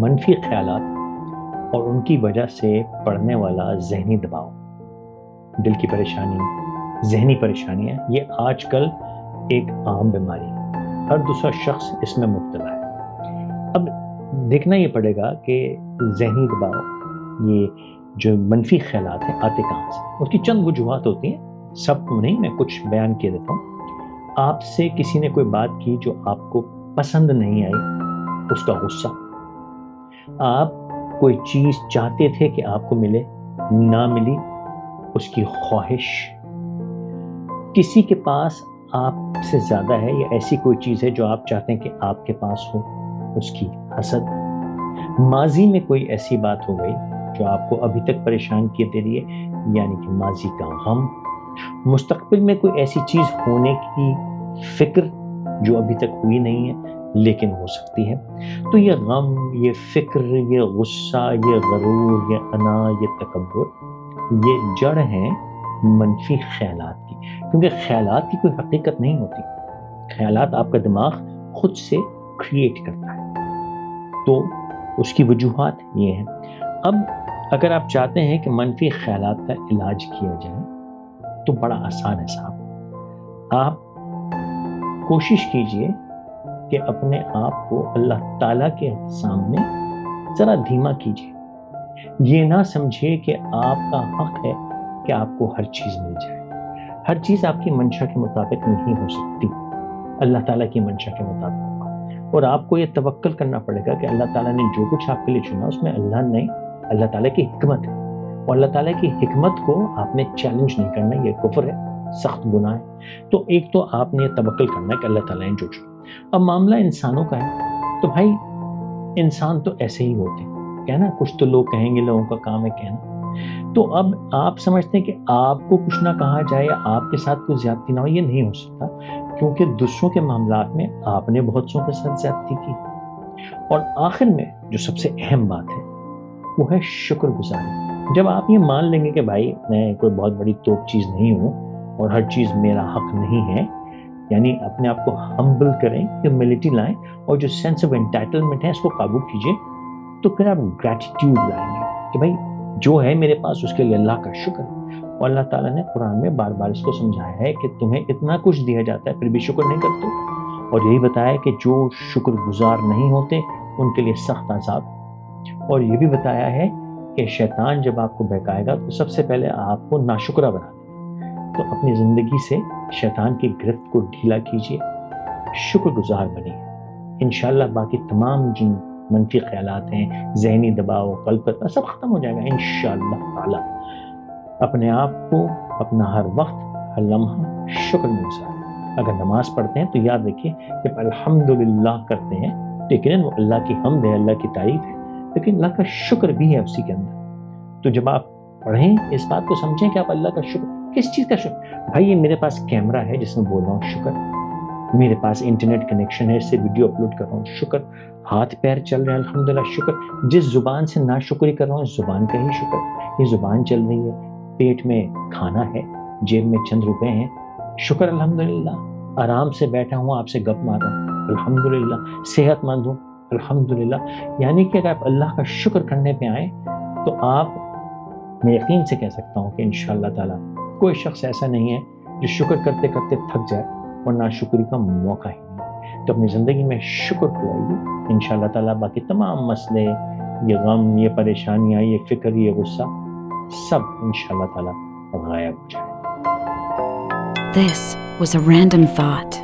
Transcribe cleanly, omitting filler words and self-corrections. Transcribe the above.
منفی خیالات اور ان کی وجہ سے پڑنے والا ذہنی دباؤ، دل کی پریشانی، ذہنی پریشانیاں، یہ آج کل ایک عام بیماری ہے، ہر دوسرا شخص اس میں مبتلا ہے۔ اب دیکھنا یہ پڑے گا کہ ذہنی دباؤ، یہ جو منفی خیالات ہیں، آتے کہاں سے؟ اس کی چند وجوہات ہوتی ہیں، سب کو نہیں، میں کچھ بیان کیے دیتا ہوں۔ آپ سے کسی نے کوئی بات کی جو آپ کو پسند نہیں آئی، اس کا غصہ، آپ کوئی چیز چاہتے تھے کہ آپ کو ملے، نہ ملی، اس کی خواہش، کسی کے پاس آپ سے زیادہ ہے یا ایسی کوئی چیز ہے جو آپ چاہتے ہیں کہ آپ کے پاس ہو، اس کی حسد، ماضی میں کوئی ایسی بات ہو گئی جو آپ کو ابھی تک پریشان کیے دے رہی ہے، یعنی کہ ماضی کا غم، مستقبل میں کوئی ایسی چیز ہونے کی فکر جو ابھی تک ہوئی نہیں ہے لیکن ہو سکتی ہے۔ تو یہ غم، یہ فکر، یہ غصہ، یہ غرور، یہ انا، یہ تکبر، یہ جڑ ہیں منفی خیالات کی، کیونکہ خیالات کی کوئی حقیقت نہیں ہوتی، خیالات آپ کا دماغ خود سے کریٹ کرتا ہے۔ تو اس کی وجوہات یہ ہیں۔ اب اگر آپ چاہتے ہیں کہ منفی خیالات کا علاج کیا جائے تو بڑا آسان ہے صاحب، آپ کوشش کیجئے کہ اپنے آپ کو اللہ تعالیٰ کے سامنے ذرا دھیما کیجئے، یہ نہ سمجھیے کہ آپ کا حق ہے کہ آپ کو ہر چیز مل جائے، ہر چیز آپ کی منشا کے مطابق نہیں ہو سکتی، اللہ تعالیٰ کی منشا کے مطابق ہوگا، اور آپ کو یہ توکل کرنا پڑے گا کہ اللہ تعالیٰ نے جو کچھ آپ کے لیے چنا اس میں اللہ تعالیٰ کی حکمت ہے، اور اللہ تعالیٰ کی حکمت کو آپ نے چیلنج نہیں کرنا، یہ کفر ہے، سخت گناہ ہے۔ تو ایک تو آپ نے یہ توکل کرنا ہے کہ اللہ تعالیٰ نے جو چنا۔ اب معاملہ انسانوں کا ہے تو بھائی انسان تو ایسے ہی ہوتے ہیں، کہنا کچھ تو لوگ کہیں گے، لوگوں کا کام ہے کہنا۔ تو اب آپ سمجھتے ہیں کہ آپ کو کچھ نہ کہا جائے یا آپ کے ساتھ کوئی زیادتی نہ ہو، یہ نہیں ہو سکتا، کیونکہ دوسروں کے معاملات میں آپ نے بہت سوں کے ساتھ زیادتی کی۔ اور آخر میں جو سب سے اہم بات ہے وہ ہے شکر گزاری۔ جب آپ یہ مان لیں گے کہ بھائی میں کوئی بہت بڑی توپ چیز نہیں ہوں اور ہر چیز میرا حق نہیں ہے، یعنی اپنے آپ کو ہمبل کریں، ہیوملٹی لائیں، اور جو سینس آف انٹائٹلمنٹ ہے اس کو قابو کیجئے، تو پھر آپ گریٹیٹیوڈ لائیں گے کہ بھائی جو ہے میرے پاس اس کے لیے اللہ کا شکر ہے۔ اور اللہ تعالیٰ نے قرآن میں بار بار اس کو سمجھایا ہے کہ تمہیں اتنا کچھ دیا جاتا ہے پھر بھی شکر نہیں کرتے، اور یہی بتایا کہ جو شکر گزار نہیں ہوتے ان کے لیے سخت عذاب، اور یہ بھی بتایا ہے کہ شیطان جب آپ کو بہکائے گا تو سب سے پہلے آپ کو ناشکرہ بنا دے گا۔ تو اپنی زندگی سے شیطان کی گرفت کو ڈھیلا کیجیے، شکر گزار بنیے، انشاءاللہ باقی تمام جن منفی خیالات ہیں، ذہنی دباؤ، قلب کا سب ختم ہو جائے گا انشاءاللہ تعالی۔ اپنے آپ کو اپنا ہر وقت، ہر لمحہ شکر میں گزاریں۔ اگر نماز پڑھتے ہیں تو یاد رکھیے جب الحمدللہ کرتے ہیں تو یقیناً وہ اللہ کی حمد ہے، اللہ کی تعریف ہے، لیکن اللہ کا شکر بھی ہے اسی کے اندر۔ تو جب آپ پڑھیں اس بات کو سمجھیں کہ آپ اللہ کا شکر، کس چیز کا شکر؟ بھائی یہ میرے پاس کیمرہ ہے جس میں بول رہا ہوں، شکر، میرے پاس انٹرنیٹ کنیکشن ہے، اس سے ویڈیو اپلوڈ کر رہا ہوں، شکر، ہاتھ پیر چل رہے ہیں الحمدللہ، شکر، جس زبان سے ناشکری کر رہا ہوں اس زبان کا ہی شکر، یہ زبان چل رہی ہے، پیٹ میں کھانا ہے، جیب میں چند روپے ہیں، شکر الحمدللہ، آرام سے بیٹھا ہوں آپ سے گپ مار رہا ہوں الحمدللہ، صحت مند ہوں الحمدللہ۔ یعنی کہ اگر آپ اللہ کا شکر کرنے پہ آئیں تو آپ، میں یقین سے کہہ سکتا ہوں کہ انشاءاللہ تعالیٰ کوئی شخص ایسا نہیں ہے جو شکر کرتے کرتے تھک جائے اور ناشکری کا موقع ہی نہیں۔ تو اپنی زندگی میں شکر لائیے، انشاءاللہ تعالیٰ باقی تمام مسئلے، یہ غم، یہ پریشانیاں، یہ فکر، یہ غصہ، سب انشاءاللہ تعالیٰ غائب ہو جائے۔ This was a random thought.